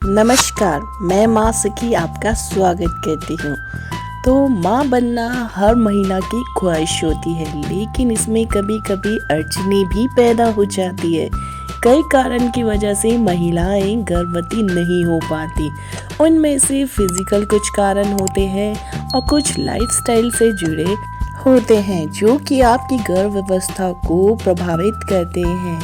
नमस्कार, मैं माँ सखी आपका स्वागत करती हूँ। तो माँ बनना हर महिला की ख्वाहिश होती है, लेकिन इसमें कभी कभी अड़चनें भी पैदा हो जाती है। कई कारण की वजह से महिलाएं गर्भवती नहीं हो पाती। उनमें से फिजिकल कुछ कारण होते हैं और कुछ लाइफस्टाइल से जुड़े होते हैं जो कि आपकी गर्भावस्था को प्रभावित करते हैं।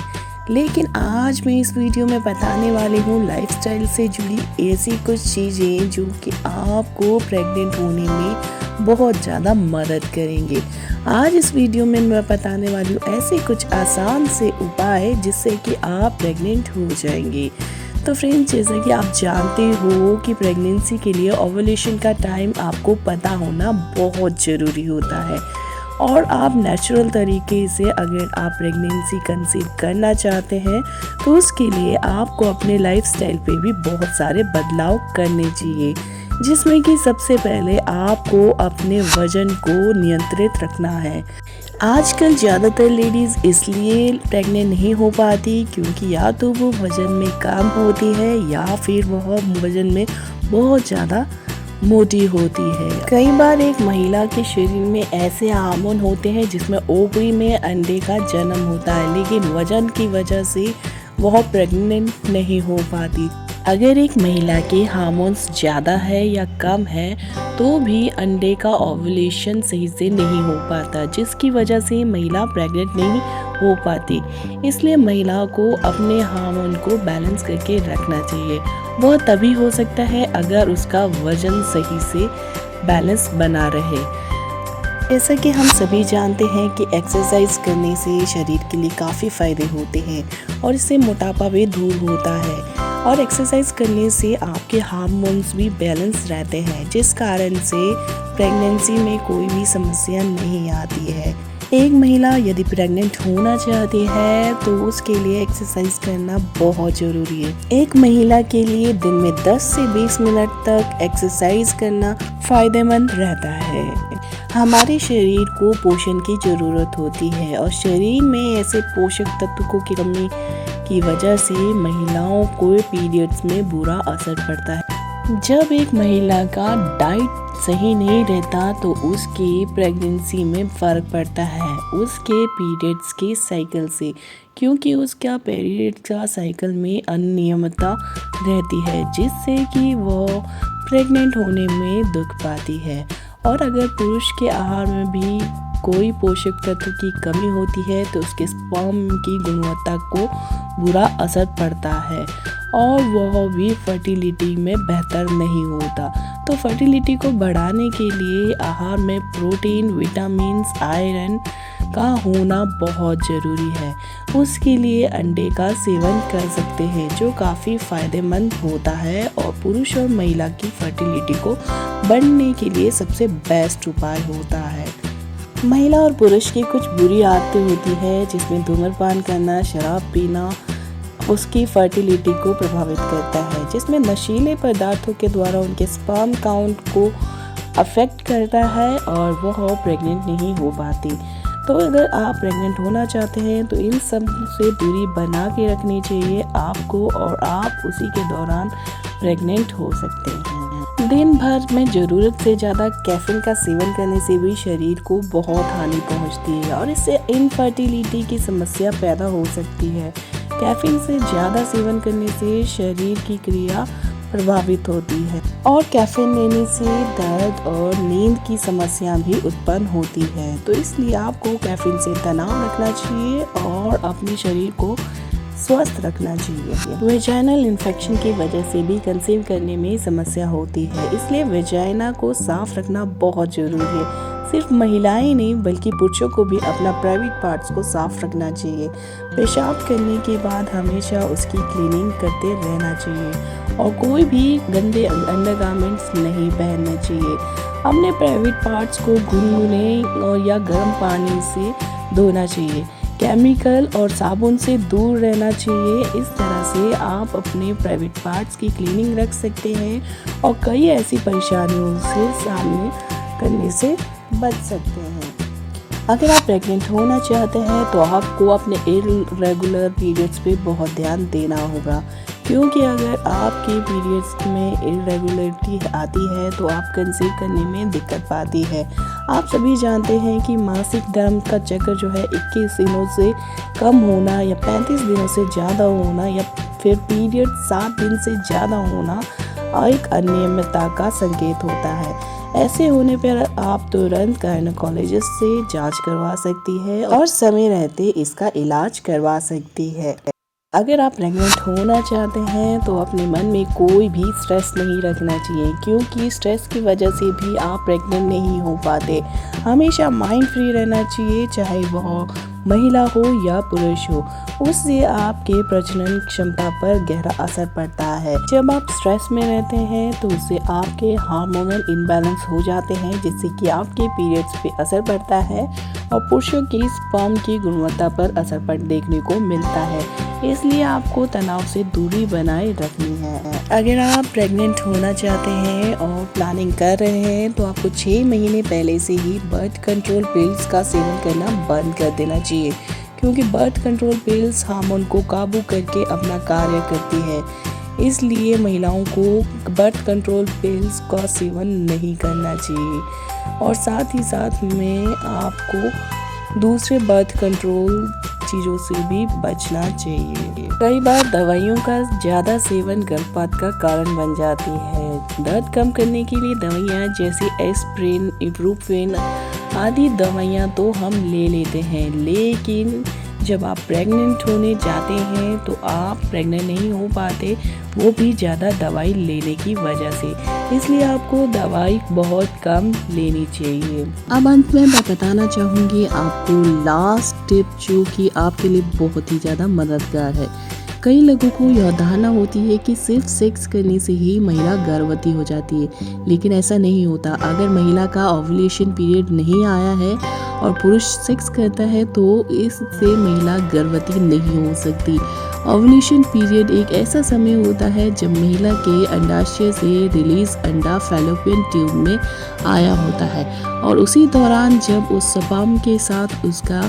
लेकिन आज मैं इस वीडियो में बताने वाली हूँ लाइफस्टाइल से जुड़ी ऐसी कुछ चीज़ें जो कि आपको प्रेग्नेंट होने में बहुत ज़्यादा मदद करेंगे। आज इस वीडियो में मैं बताने वाली हूँ ऐसे कुछ आसान से उपाय जिससे कि आप प्रेग्नेंट हो जाएंगे। तो फ्रेंड्स, जैसा कि आप जानते हो कि प्रेगनेंसी के लिए ओव्यूलेशन का टाइम आपको पता होना बहुत ज़रूरी होता है। और आप नेचुरल तरीके से अगर आप प्रेगनेंसी कंसीव करना चाहते हैं तो उसके लिए आपको अपने लाइफस्टाइल पे भी बहुत सारे बदलाव करने चाहिए, जिसमें कि सबसे पहले आपको अपने वजन को नियंत्रित रखना है। आजकल ज़्यादातर लेडीज़ इसलिए प्रेग्नेंट नहीं हो पाती क्योंकि या तो वो वज़न में कम होती है या फिर वह वज़न में बहुत ज़्यादा मोटी होती है। कई बार एक महिला के शरीर में ऐसे हार्मोन होते हैं जिसमें ओवरी में अंडे का जन्म होता है, लेकिन वजन की वजह से वह प्रेग्नेंट नहीं हो पाती। अगर एक महिला के हार्मोन्स ज़्यादा है या कम है तो भी अंडे का ओव्यूलेशन सही से नहीं हो पाता, जिसकी वजह से महिला प्रेग्नेंट नहीं हो पाती। इसलिए महिला को अपने हार्मोन को बैलेंस करके रखना चाहिए। वह तभी हो सकता है अगर उसका वजन सही से बैलेंस बना रहे। जैसा कि हम सभी जानते हैं कि एक्सरसाइज करने से शरीर के लिए काफ़ी फ़ायदे होते हैं और इससे मोटापा भी दूर होता है। और एक्सरसाइज करने से आपके हार्मोन्स भी बैलेंस रहते हैं, जिस कारण से प्रेगनेंसी में कोई भी समस्या नहीं आती है। एक महिला यदि प्रेग्नेंट होना चाहती है तो उसके लिए एक्सरसाइज करना बहुत ज़रूरी है। एक महिला के लिए दिन में 10 से 20 मिनट तक एक्सरसाइज करना फ़ायदेमंद रहता है। हमारे शरीर को पोषण की ज़रूरत होती है और शरीर में ऐसे पोषक तत्वों की कमी की वजह से महिलाओं को पीरियड्स में बुरा असर पड़ता है। जब एक महिला का डाइट सही नहीं रहता तो उसकी प्रेगनेंसी में फ़र्क पड़ता है उसके पीरियड्स के साइकिल से, क्योंकि उसका पीरियड का साइकिल में अनियमितता रहती है, जिससे कि वह प्रेग्नेंट होने में दुख पाती है। और अगर पुरुष के आहार में भी कोई पोषक तत्व की कमी होती है तो उसके स्पर्म की गुणवत्ता को बुरा असर पड़ता है और वह भी फर्टिलिटी में बेहतर नहीं होता। तो फर्टिलिटी को बढ़ाने के लिए आहार में प्रोटीन, विटामिन्स, आयरन का होना बहुत ज़रूरी है। उसके लिए अंडे का सेवन कर सकते हैं जो काफ़ी फ़ायदेमंद होता है और पुरुष और महिला की फर्टिलिटी को बढ़ने के लिए सबसे बेस्ट उपाय होता है। महिला और पुरुष की कुछ बुरी आदतें होती है जिसमें धूम्रपान करना, शराब पीना उसकी फर्टिलिटी को प्रभावित करता है, जिसमें नशीले पदार्थों के द्वारा उनके स्पर्म काउंट को अफेक्ट करता है और वह प्रेग्नेंट नहीं हो पाती। तो अगर आप प्रेग्नेंट होना चाहते हैं तो इन सब से दूरी बना के रखनी चाहिए आपको और आप उसी के दौरान प्रेग्नेंट हो सकते हैं। दिन भर में ज़रूरत से ज़्यादा कैफीन का सेवन करने से भी शरीर को बहुत हानि पहुंचती है और इससे इनफर्टिलिटी की समस्या पैदा हो सकती है। कैफीन से ज़्यादा सेवन करने से शरीर की क्रिया प्रभावित होती है और कैफीन लेने से दर्द और नींद की समस्या भी उत्पन्न होती है। तो इसलिए आपको कैफीन से तनाव रखना चाहिए और अपने शरीर को स्वस्थ रखना चाहिए। वेजाइनल इन्फेक्शन की वजह से भी कंसीव करने में समस्या होती है, इसलिए वेजाइना को साफ रखना बहुत ज़रूरी है। सिर्फ महिलाएं नहीं बल्कि पुरुषों को भी अपना प्राइवेट पार्ट्स को साफ रखना चाहिए। पेशाब करने के बाद हमेशा उसकी क्लीनिंग करते रहना चाहिए और कोई भी गंदे अंडरगारमेंट्स नहीं पहनने चाहिए। अपने प्राइवेट पार्ट्स को गुनगुने और या गर्म पानी से धोना चाहिए। केमिकल और साबुन से दूर रहना चाहिए। इस तरह से आप अपने प्राइवेट पार्ट्स की क्लीनिंग रख सकते हैं और कई ऐसी परेशानियों से सामने करने से बच सकते हैं। अगर आप प्रेग्नेंट होना चाहते हैं तो आपको अपने इरेगुलर पीरियड्स पे बहुत ध्यान देना होगा, क्योंकि अगर आपके पीरियड्स में इरेगुलरिटी आती है तो आप कंसीव करने में दिक्कत पाती है। आप सभी जानते हैं कि मासिक धर्म का चक्र जो है 21 दिनों से कम होना या 35 दिनों से ज़्यादा होना या फिर पीरियड 7 दिन से ज़्यादा होना एक अनियमितता का संकेत होता है। ऐसे होने पर आप तुरंत गायनेकोलॉजिस्ट से जांच करवा सकती है और समय रहते इसका इलाज करवा सकती है। अगर आप प्रेग्नेंट होना चाहते हैं तो अपने मन में कोई भी स्ट्रेस नहीं रखना चाहिए, क्योंकि स्ट्रेस की वजह से भी आप प्रेग्नेंट नहीं हो पाते। हमेशा माइंड फ्री रहना चाहिए, चाहे वह महिला हो या पुरुष हो। उससे आपके प्रजनन क्षमता पर गहरा असर पड़ता है। जब आप स्ट्रेस में रहते हैं तो उससे आपके हार्मोनल इम्बैलेंस हो जाते हैं, जिससे कि आपके पीरियड्स पे असर पड़ता है और पुरुषों की स्पर्म की गुणवत्ता पर असर देखने को मिलता है। इसलिए आपको तनाव से दूरी बनाए रखनी है। अगर आप प्रेग्नेंट होना चाहते हैं और प्लानिंग कर रहे हैं तो आपको 6 महीने पहले से ही बर्थ कंट्रोल पिल्स का सेवन करना बंद कर देना चाहिए, क्योंकि बर्थ कंट्रोल पिल्स हार्मोन को काबू करके अपना कार्य करती है। इसलिए महिलाओं को बर्थ कंट्रोल पिल्स का सेवन नहीं करना चाहिए और साथ ही साथ में आपको दूसरे बर्थ कंट्रोल चीज़ों से भी बचना चाहिए। कई बार दवाइयों का ज़्यादा सेवन गर्भपात का कारण बन जाती है। दर्द कम करने के लिए दवाइयाँ जैसे एस्प्रिन, इब्रुफेन आदि दवाइयाँ तो हम ले लेते हैं, लेकिन जब आप प्रेग्नेंट होने जाते हैं तो आप प्रेग्नेंट नहीं हो पाते, वो भी ज़्यादा दवाई लेने की वजह से। इसलिए आपको दवाई बहुत कम लेनी चाहिए। अब अंत में मैं बताना चाहूँगी आपको लास्ट टिप, जो कि आपके लिए बहुत ही ज़्यादा मददगार है। कई लोगों को यह धारणा होती है कि सिर्फ सेक्स करने से ही महिला गर्भवती हो जाती है, लेकिन ऐसा नहीं होता। अगर महिला का ओव्यूलेशन पीरियड नहीं आया है और पुरुष सेक्स करता है तो इससे महिला गर्भवती नहीं हो सकती। ओव्यूलेशन पीरियड एक ऐसा समय होता है जब महिला के अंडाशय से रिलीज अंडा फैलोपियन ट्यूब में आया होता है और उसी दौरान जब उस स्पर्म के साथ उसका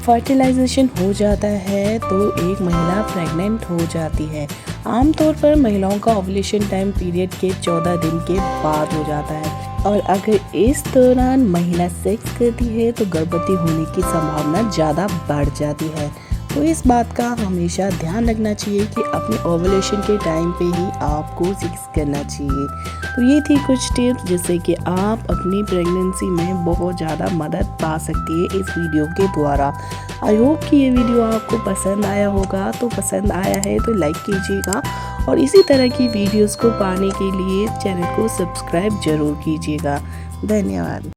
फर्टिलाइजेशन हो जाता है तो एक महिला प्रेग्नेंट हो जाती है। आमतौर पर महिलाओं का ओव्यूलेशन टाइम पीरियड के 14 दिन के बाद हो जाता है और अगर इस दौरान महिला सेक्स करती है तो गर्भवती होने की संभावना ज़्यादा बढ़ जाती है। तो इस बात का हमेशा ध्यान रखना चाहिए कि अपने ओव्यूलेशन के टाइम पे ही आपको सेक्स करना चाहिए। तो ये थी कुछ टिप्स जिससे कि आप अपनी प्रेगनेंसी में बहुत ज़्यादा मदद पा सकती है इस वीडियो के द्वारा। आई होप कि ये वीडियो आपको पसंद आया होगा। तो पसंद आया है तो लाइक कीजिएगा और इसी तरह की वीडियोस को पाने के लिए चैनल को सब्सक्राइब जरूर कीजिएगा। धन्यवाद।